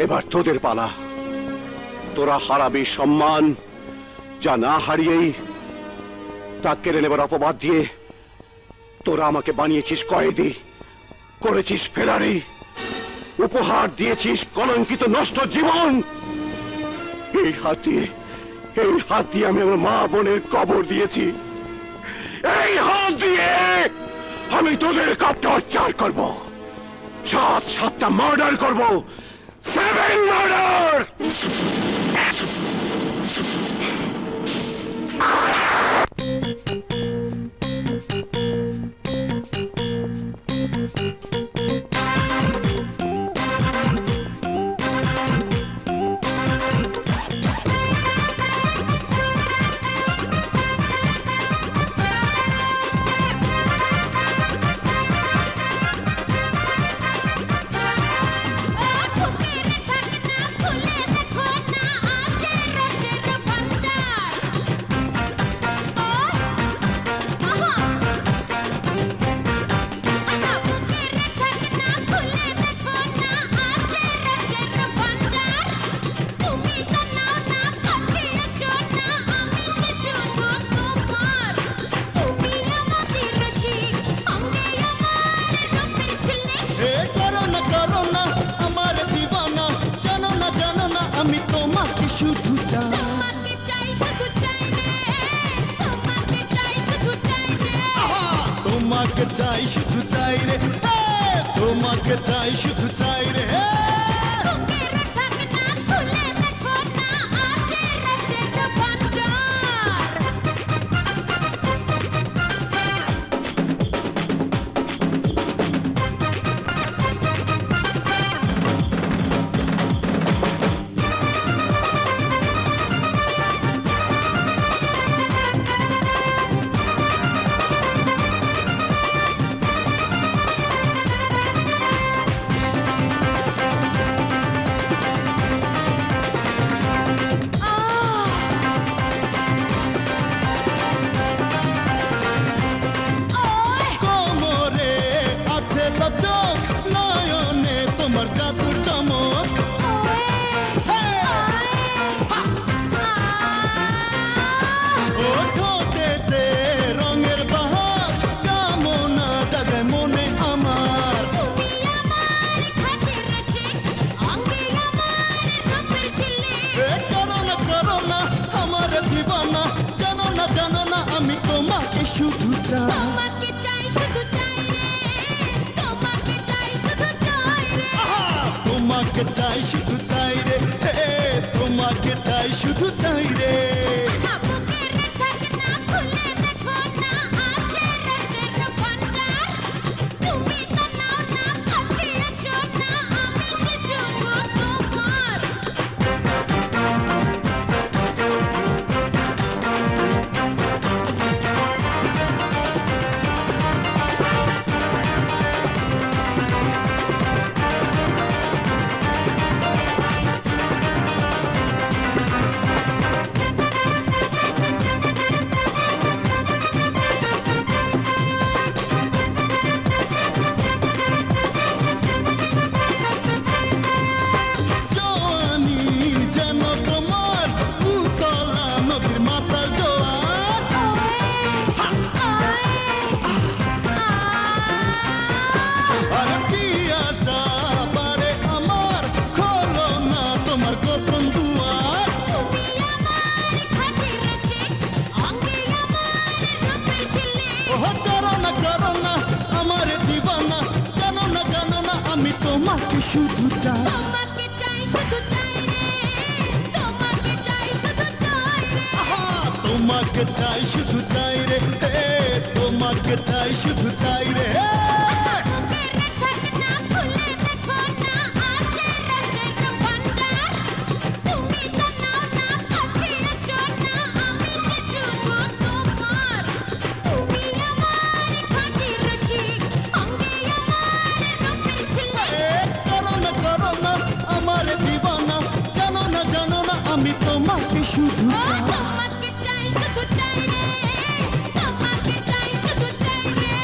এবার তোদের পালা। তোরা হারাবি সম্মান, যা না হারিয়েই তা কেড়ে নেবার অপবাদ দিয়ে তোরা আমাকে বানিয়েছিস কয়েদি, করেছিস ফেরারি, উপহার দিয়েছিস কলঙ্কিত নষ্ট জীবন। এই হাত দিয়ে আমি আমার মা বোনের কবর দিয়েছি। এই হাত দিয়ে আমি তোদের টর্চার করব, 7টা মার্ডার করব, 7 মার্ডার। শুধু চাই, তোমাকে চাই শুধু চাই রে, তোমাকে চাই শুধু চাই রে। দিবানা, জানো না আমি তোমাকে শুধু চাই। তোমাকে চাই শুধু চাই রে, তোমাকে চাই শুধু চাই রে। তোমাকে চাই শুধু চাই রে, হে, তোমাকে চাই শুধু চাই রে। বুকের ঢাকনা খুলে দেখো না, আছে রসের ভান্ডার। তুমি তো নাও না, কাছে এসো না, আমি যে শুধু তোমার। জওয়ানি যেন তোমার উতলা নদীর মাতাল জোয়ার। আর কি আশা পারে আমার, খোলো না তোমার গোপন দুয়ার। তুমি আমার খাঁটি রসিক, অঙ্গে আমার রূপের ঝিলিক। ওহ করো না আমার দিবানা, জানো না আমি তোমাকে শুধু চাই। তোমাকে চাই শুধু চাই রে, তোমাকে চাই শুধু চাই রে। তোমাকে চাই শুধু চাই রে, হে, তোমাকে চাই শুধু চাই রে। বুকের ঢাকনা খুলে দেখো না, আছে রসের ভান্ডার। তুমি তো নাও না, কাছে এসো না, আমি যে শুধু তোমার। তুমি আমার খাঁটি রসিক, অঙ্গে আমার রূপের ঝিলিক। করো না আমার দিবানা, জানো না আমি তোমাকে শুধু ও চাই। তোমাকে চাই শুধু চাই রে, তোমাকে চাই শুধু চাই রে।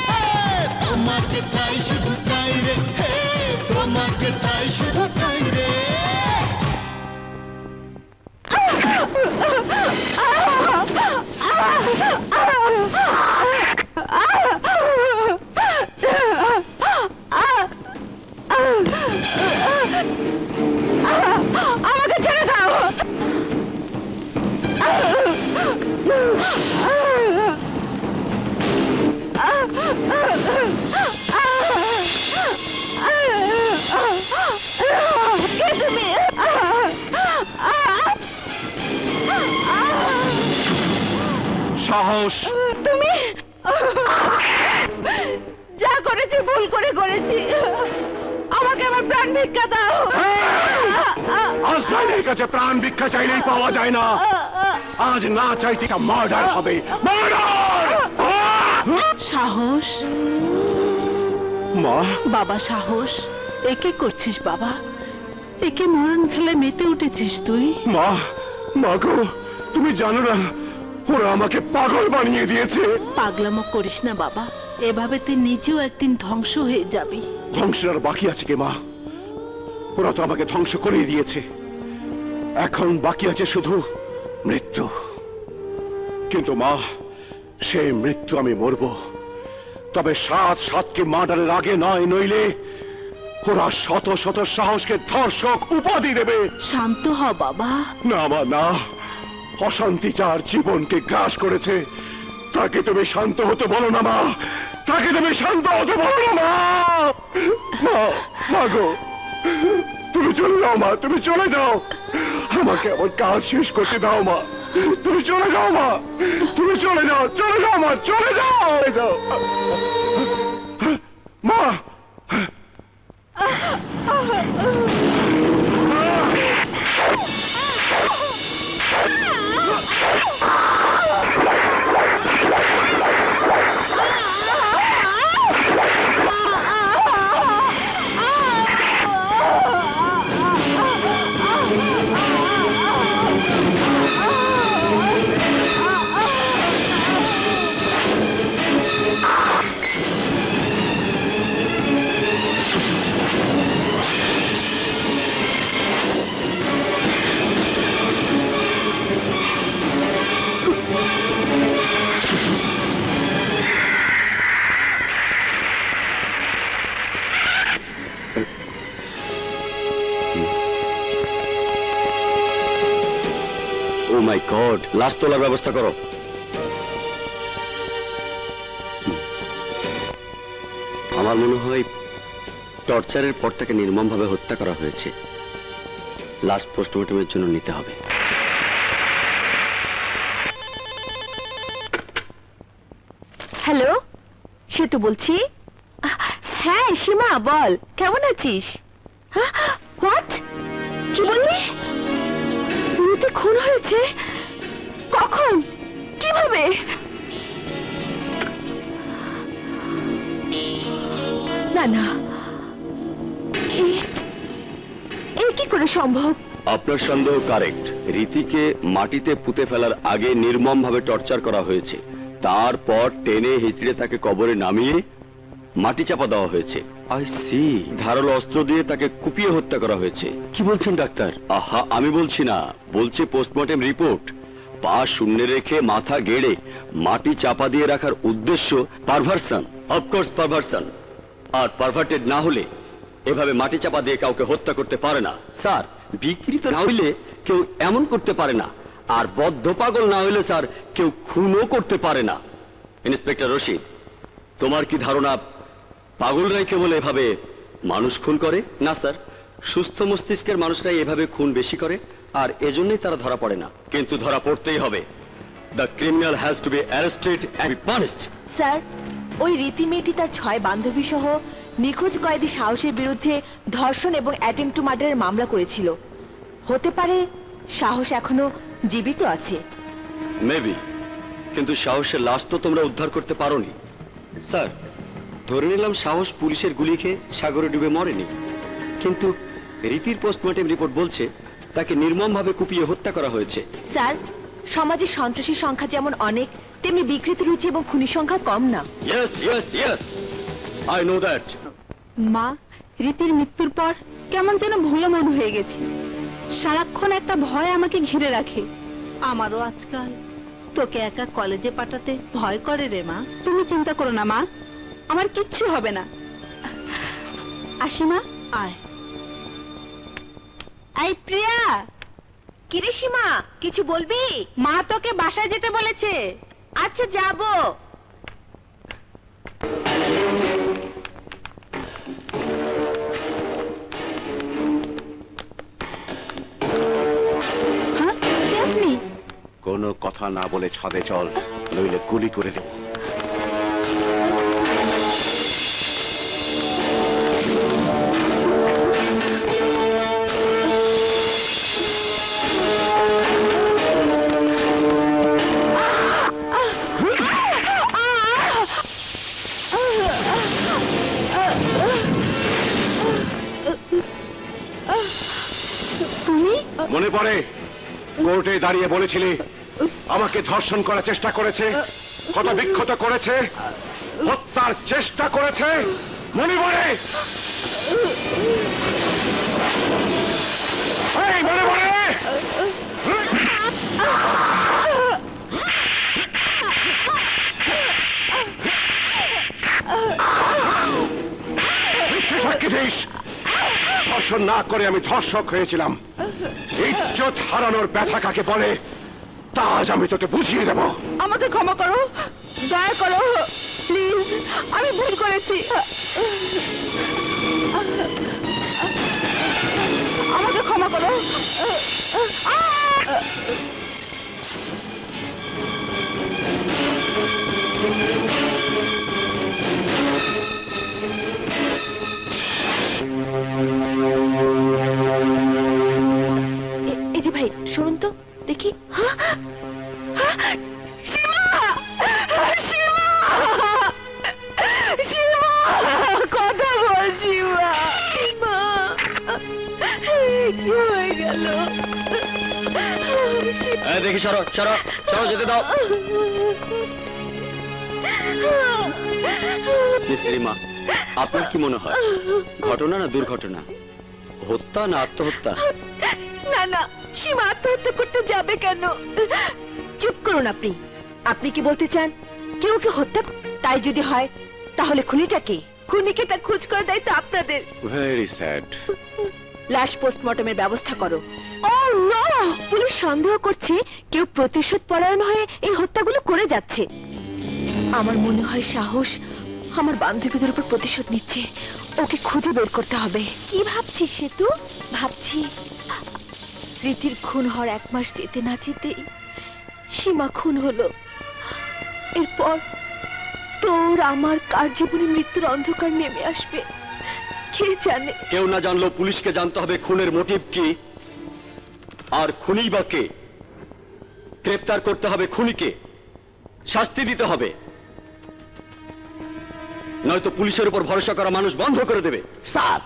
তোমাকে চাই শুধু চাই রে, হে, তোমাকে চাই শুধু চাই রে। আমাকে ছেড়ে দাও। কে তুমি? সাহস! তুমি যা করেছি ভুল করে করেছি, আমাকে আমার প্রাণ ভিক্ষা দাও। আজরাইলের কাছে প্রাণ ভিক্ষা চাইলেই পাওয়া যায় না। আজ না চাইতে মার্ডার হবে, মার্ডার! সাহস মা, বাবা, সাহস একে করছিস বাবা? একে মরণ ফেলে মেতে উঠেছিস তুই? মা গো, তুমি জানো না ওরা আমাকে পাগল বানিয়ে দিয়েছে। পাগলামো করিস না বাবা, এভাবে তুই নিজেও একদিন ধ্বংস হয়ে যাবি। ধ্বংসের আর বাকি আছে কে মা? ওরা তো আমাকে ধ্বংস করেই দিয়েছে। এখন বাকি আছে শুধু মৃত্যু। কিন্তু মা, সেই মৃত্যু আমি মরব, তবে সাতকে মার্ডারের আগে নয়, নইলে ওরা শত শত সাহসকে ধর্ষক উপাধি দেবে। শান্ত হ বাবা। না মা না, অশান্তি যার জীবনকে গ্রাস করেছে তাকে তুমি শান্ত হতে বলো না মা, তাকে তুমি শান্ত হতে বলো না মা। মা গো, তুমি চলে যাও মা, তুমি চলে যাও, আমাকে আমার কাজ শেষ করতে দাও মা। তুমি চলে যাও মা, তুমি চলে যাও মা, চলে যাও মা। ও মাই গড, লাশ তোলার ব্যবস্থা করো। আমার মনে হয় টর্চারের পর তাকে নির্মমভাবে হত্যা করা হয়েছে। লাশ পোস্টমর্টমের জন্য নিতে হবে। হ্যালো, সেতু বলছি। হ্যাঁ সীমা, বল কেমন আছিস? হোয়াট? কি বললি? রীতি খুন হয়েছে? কখন? কিভাবে? না না, এই কি করে সম্ভব? আপনার সন্দেহ কারেক্ট। রীতিকে মাটিতে পুঁতে ফেলার আগে নির্মমভাবে টর্চার করা হয়েছে। তারপর টেনে হিচড়ে তাকে কবরে নামিয়ে মাটি চাপা দেওয়া হয়েছে। I see. ধারালো অস্ত্র দিয়ে তাকে কুপিয়ে হত্যা করা হয়েছে। কি বলছেন ডাক্তার? আহা, আমি বলছি না, বলছে পোস্টমর্টেম রিপোর্ট। পা শূন্যে রেখে মাথা গেড়ে মাটি চাপা দিয়ে রাখার উদ্দেশ্য পারভার্সন, অফকোর্স পারভার্সন। আর পারভার্টেড না হলে এভাবে মাটি চাপা দিয়ে কাউকে হত্যা করতে পারে না স্যার। বিকৃত না হইলে কেউ এমন করতে পারে না, আর বদ্ধ পাগল না হইলে স্যার কেউ খুনও করতে পারে না। ইন্সপেক্টর রশিদ, তোমার কি ধারণা পাগলরাই কেবল এভাবে মানুষ খুন করে? না স্যার, সুস্থ মস্তিষ্কের মানুষরাই এভাবে খুন বেশি করে, আর এজন্যই তারা ধরা পড়ে না। কিন্তু ধরা পড়তেই হবে। The criminal has to be arrested and punished. Sir, ওই রীতি মেয়েটি তার 6 বান্ধবী সহ নিখোঁজ কয়েদি সাহসের বিরুদ্ধে ধর্ষণ এবং অ্যাটেম্পট টু মার্ডারের মামলা করেছিল। হতে পারে সাহস এখনো জীবিত আছে। মেবি, কিন্তু সাহসের লাশ তো তোমরা উদ্ধার করতে পারোনি। স্যার, ধরে নিলাম সাহস পুলিশের গুলি খেয়ে সাগরে ডুবে মরেনি, কিন্তু রীতির পোস্টমর্টেম রিপোর্ট বলছে তাকে নির্মমভাবে কুপিয়ে হত্যা করা হয়েছে। স্যার, সমাজে সন্ত্রাসীর সংখ্যা যেমন অনেক, তেমনি বিকৃত রুচি এবং খুনির সংখ্যা কম না। Yes yes yes, I know that. মা, রীতির মৃত্যুর পর কেমন যেন ভুলো মন হয়ে গেছে। সারাক্ষণ একটা ভয় আমাকে ঘিরে রাখে। আমারও আজকাল তোকে একা কলেজে পাঠাতে ভয় করে রে মা। তুমি চিন্তা করো না মা, আমার কিচ্ছু হবে না। আসি মা, আয়। এই প্রিয়া, কিরে সীমা, কিছু বলবি? মা তোকে বাসায় যেতে বলেছে। আচ্ছা, যাবো। হ্যাঁ, কে আপনি? কোনো কথা না বলে ছাদে চল, নইলে গুলি করে দেব। তুমি? মনে পড়ে কোর্টে দাঁড়িয়ে বলেছিলি আমাকে ধর্ষণ করার চেষ্টা করেছে, কত বিক্ষত করেছে, হত্যার চেষ্টা করেছে, মনে পড়ে? এই, মনে পড়ে? সাক্ষী দিস, ধর্ষণ না করে আমি ধর্ষক হয়েছিলাম। ইজ্জত হারানোর ব্যথা কাকে বলে তা আজ আমি তোকে বুঝিয়ে দেব। আমাকে ক্ষমা করো, দয়া করো, প্লিজ। আমি ভুল করেছি। আমাকে ক্ষমা করো। এই যে ভাই, শুনুন তো দেখি। কথা বল শিবা। কি হয়ে গেল? দেখি, সরো সরো সরো, যেতে দাও। মিস রিমা, আপনার কি মনে হয় ঘটনা না দুর্ঘটনা, হত্যা না আত্মহত্যা? না না, সীমা আত্মহত্যা করতে যাবে কেন? চুপ করুন আপনি। আপনি কি বলতে চান কেউ কে হত্যা? তাই যদি হয় তাহলে খুনিটা কে? খুনিকে তার খোঁজ করে দায়িত্ব আপনাদের। Very sad. লাশ পোস্টমর্টমের ব্যবস্থা করো। ও নো! পুলিশ সন্দেহ করছে কেউ প্রতিশোধ পরায়ণ হয়ে এই হত্যাগুলো করে যাচ্ছে। আমার মনে হয় সাহস আমার বান্ধবীদের উপর প্রতিশোধ নিচ্ছে। ওকে খুঁজে বের করতে হবে। কি ভাবছিস সেতু? ভাবছি স্মৃতির খুন হওয়ার 1 মাস যেতে না যেতেই সীমা খুন হলো। এরপর তোর আমার কার জীবনে মৃত্যুর অন্ধকার নেমে আসবে কে জানে। কেউ না জানলেও পুলিশকে জানতে হবে খুনের মোটিভ কি, আর খুনি বা কে। গ্রেপ্তার করতে হবে খুনিকে, শাস্তি দিতে হবে, নয়তো পুলিশের উপর ভরসা করা মানুষ বন্ধ করে দেবে। স্যার,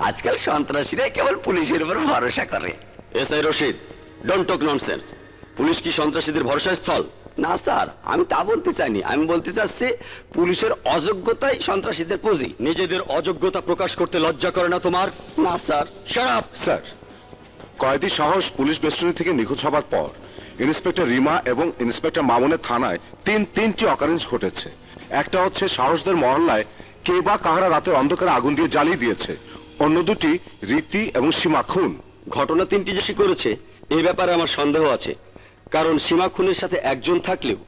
আজকাল সন্ত্রাসীরা কেবল পুলিশের উপর ভরসা করে। SI Rashid, don't talk nonsense. Police কি সন্ত্রাসীদের ভরসা স্থল? না স্যার, আমি তা বলতে চাইনি। আমি বলতে চাচ্ছি পুলিশের অযোগ্যতাই সন্ত্রাসীদের পুঁজি। নিজেদের অযোগ্যতা প্রকাশ করতে লজ্জা করে না তোমার? না স্যার। Shut up! স্যার, কয়েদি সাহস পুলিশ বেস্টনী থেকে নিখোঁজ হবার পর ইন্সপেক্টর রিমা এবং ইন্সপেক্টর মামুনের থানায় তিনটি অকারেন্স ঘটেছে। একটা হচ্ছে সাহসদের মহল্লায় কে বা কাহারা রাতে অন্ধকারে আগুন দিয়ে জ্বালিয়ে দিয়েছে। অন্য দুটি রীতি এবং সীমা খুন। ঘটনা 3টি যে করেছে এই ব্যাপারে আমার সন্দেহ আছে, কারণ সীমা খুনের সাথে একজন থাকলেও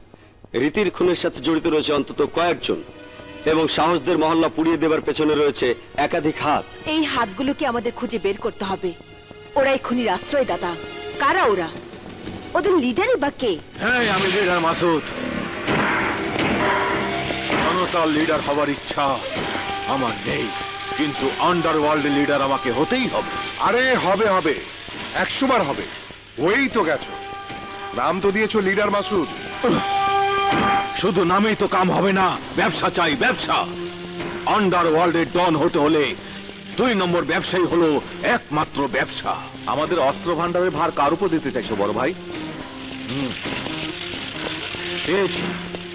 রীতির খুনের সাথে জড়িত রয়েছে অন্তত কয়েকজন, এবং সাহসদের মহল্লা পুড়িয়ে দেবার পেছনে রয়েছে একাধিক হাত। এই হাতগুলোকে আমাদের খুঁজে বের করতে হবে। ওরাই খুনির আশ্রয়দাতা। কারা ওরা? ওদের লিডারই বা কে? হ্যাঁ, আমি লিডার মাসুদ। জনতার লিডার হবার ইচ্ছা আমার নেই, কিন্তু আন্ডারওয়ার্ল্ড লিডার আমাকে হতেই হবে। আরে হবে হবে, 100 বার হবে। হয়েই তো গেছো। নাম তো দিয়েছো লিডার মাসুদ। শুধু নামেই তো কাম হবে না, ব্যবসা চাই, ব্যবসা। আন্ডারওয়ার্ল্ডের ডন হতে হলে 2 নম্বর ব্যবসায়ী হলো একমাত্র ব্যবসা। আমাদের অস্ত্র ভান্ডারের ভার কার উপর দিতে চাইছো বড় ভাই?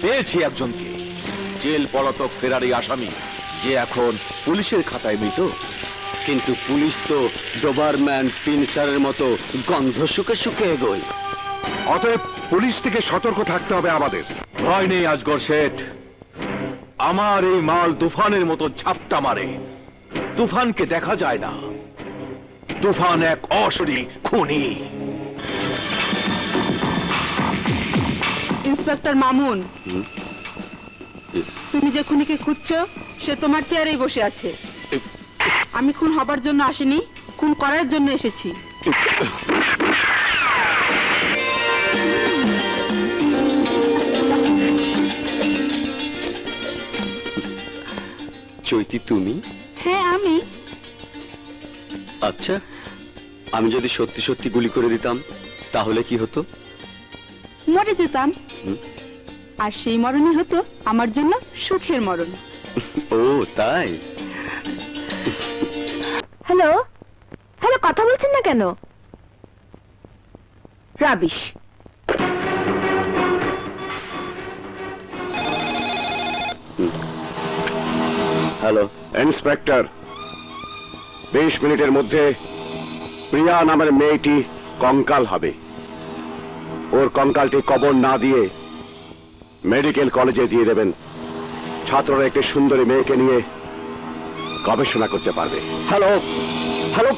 পেয়েছি একজনকে, জেল পলাতক ফেরারি আসামি, যে এখন পুলিশের খাতায় মৃত। কিন্তু পুলিশ তো ডোবারম্যান পিনসারের মতো গন্ধ শুকে শুকে এগোয়। অতএব পুলিশ থেকে সতর্ক থাকতে হবে আমাদের। ভয় নেই আজগর শেঠ, আমার এই মাল তুফানের মতো ঝাপটা মারে। তুফানকে দেখা যায় না, তুফান এক অশরী খুনি। ইন্সপেক্টর মামুন, তুমি যে খুনিকে খুঁজছো সে তোমার চেয়ারেই বসে আছে। আমি খুন হবার জন্য আসিনি, খুন করার জন্য এসেছি। চৈতি তুমি? হ্যাঁ আমি। আচ্ছা, আমি যদি সত্যি সত্যি গুলি করে দিতাম তাহলে কি হতো? মরে যেতাম, হুম? আর সেই মরণই হতো আমার জন্য সুখের মরণ। ও তাই? হ্যালো হ্যালো, কথা বলছেন না কেন? রাবিশ। হ্যালো ইন্সপেক্টর, 20 মিনিটের মধ্যে প্রিয়া নামের মেয়েটি কঙ্কাল হবে। ওর কঙ্কালটি কবর না দিয়ে মেডিকেল কলেজে দিয়ে দেবেন। ছাত্ররা একটি সুন্দরী মেয়েকে নিয়ে গবেষণা করতে পারবে। হ্যালো হ্যালো,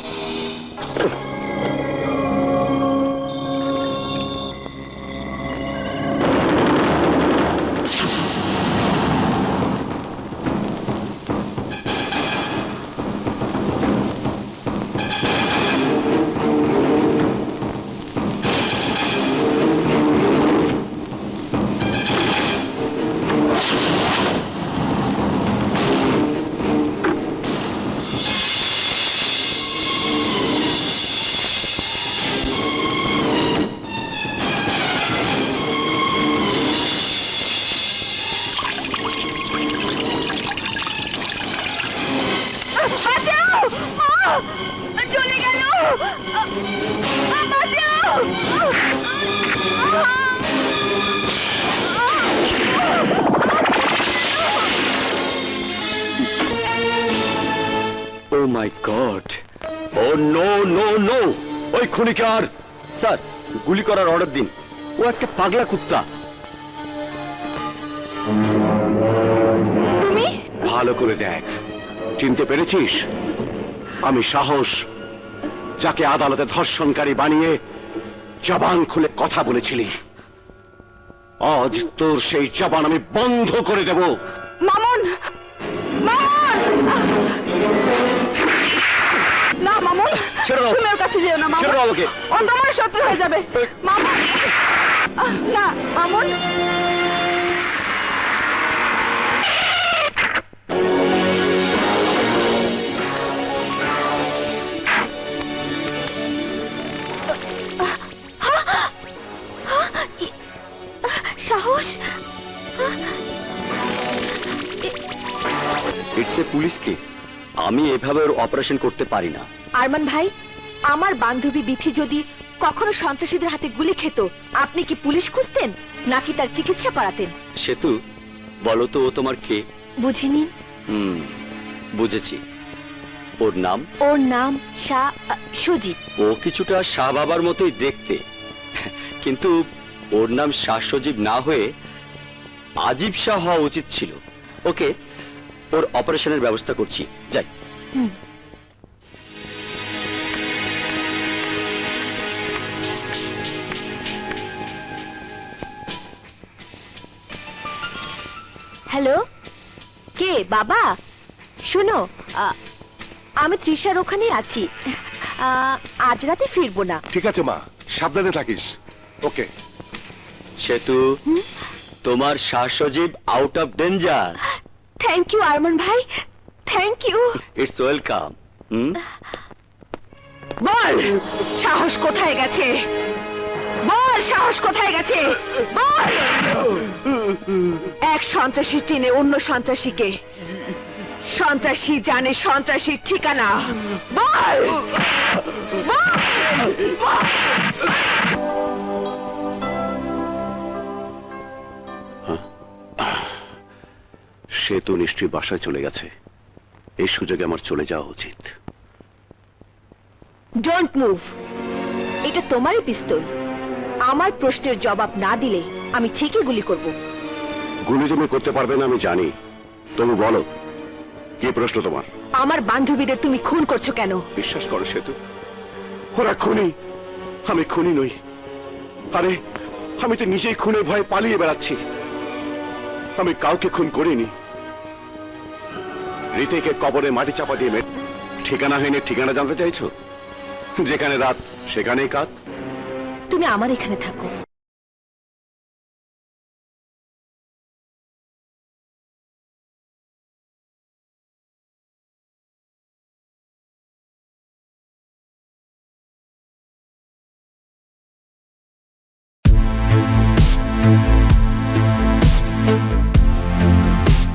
চলে গেল। ও মাই গড, ও নো নো নো! ওই খুনিকে আর স্যার গুলি করার অর্ডার দিন। ও একটা পাগলা কুত্তা। তুমি? ভালো করে দেখ, চিনতে পেরেছিস? আমি সাহস, যাকে আদালতে ধর্ষণকারী বানিয়ে জবান খুলে কথা বলেছিলি, আজ তোর সেই জবান আমি বন্ধ করে দেব। মামুন, মামুন! না মামুন, ছেড়ে দাও। তুমি ওর কাছে যেও না মামুন। ছেড়ে দাও আমাকে। ও তোমার শত্রু হয়ে যাবে। মামুন! না মামুন। সাহস! It's a police case. আমি এভাবে ওর অপারেশন করতে পারি না। আরমান ভাই, আমার বান্ধবী বিথি যদি কখনো সন্ত্রাসীদের হাতে গুলি খেত, আপনি কি পুলিশ খুঁজতেন নাকি তার চিকিৎসা করাতেন? সেতু, বলো তো ও তোমার কে? বুঝিনি। বুঝেছি। ওর নাম? ওর নাম সজীব। ও কিছুটা শাহ বাবার মতোই দেখতে, কিন্তু ওর নাম শাহ সজীব না হয়ে আজিব শাহ হওয়া উচিত ছিল। ওকে, ওর অপারেশনের ব্যবস্থা করছি, যাই। হ্যালো, কে বাবা? শোনো, আমি তৃষার ওখানে আছি। আজ রাতে ফিরবো না। ঠিক আছে মা, সাবধানে থাকিস। ওকে। সেতু, তোমার Shah Sajib out of danger. Thank you Arman ভাই, থ্যাংক ইউ। It's welcome. বল সাহস কোথায় গেছে? বল সাহস কোথায় গেছে? বল! এক সন্ত্রাসী টেনে অন্য সন্ত্রাসীকে, সন্ত্রাসী জানে সন্ত্রাসীর ঠিকানা। বল! সে তো নিশ্চয়ই বাসায় চলে গেছে। এই সুযোগে আমার চলে যাওয়া উচিত। Don't move. এটা তোমারই পিস্তল। আমার প্রশ্নের জবাব না দিলে আমি ঠিকই গুলি করব। গুলি তুমি করতে পারবে না আমি জানি, তবু বলো কি প্রশ্ন তোমার? আমার বান্ধবীদের তুমি খুন করছো কেন? বিশ্বাস করো সেতু, ওরা খুনি, আমি খুনি নই। আরে আমি তো নিজেই খুনের ভয়ে পালিয়ে বেড়াচ্ছি। আমি কাউকে খুন করিনি। রীতিকে কবরে মাটি চাপা দিয়ে ঠিকানা হয়নি, ঠিকানা জানতে চাইছো? যেখানে রাত সেখানেই কাত। তুমি আমার এখানে থাকো,